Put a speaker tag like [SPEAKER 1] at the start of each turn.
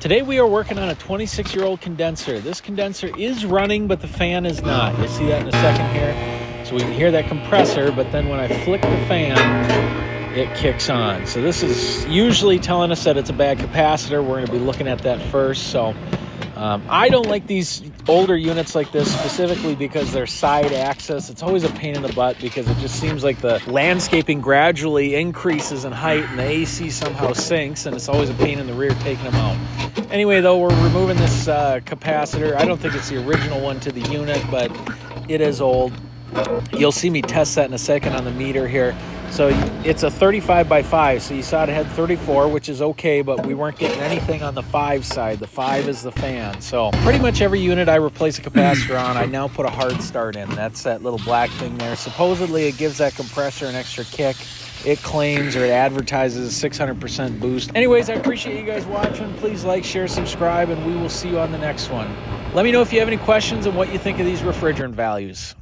[SPEAKER 1] Today we are working on a 26-year-old condenser. This condenser is running, but the fan is not. You'll see that in a second here. So we can hear that compressor, but then when I flick the fan, it kicks on. So this is usually telling us that it's a bad capacitor. We're going to be looking at that first. So I don't like these older units like this specifically because they're side axis. It's always a pain in the butt because it just seems like the landscaping gradually increases in height and the AC somehow sinks, and it's always a pain in the rear taking them out. Anyway, though, we're removing this capacitor. I don't think it's the original one to the unit, but it is old. You'll see me test that in a second on the meter here. So it's a 35 by 5, so you saw it had 34, which is okay, but we weren't getting anything on the 5 side. The 5 is the fan. So pretty much every unit I replace a capacitor on, I now put a hard start in. That's that little black thing there. Supposedly it gives that compressor an extra kick. It claims, or it advertises, a 600% boost. Anyways, I appreciate you guys watching. Please like, share, subscribe, and we will see you on the next one. Let me know if you have any questions and what you think of these refrigerant values.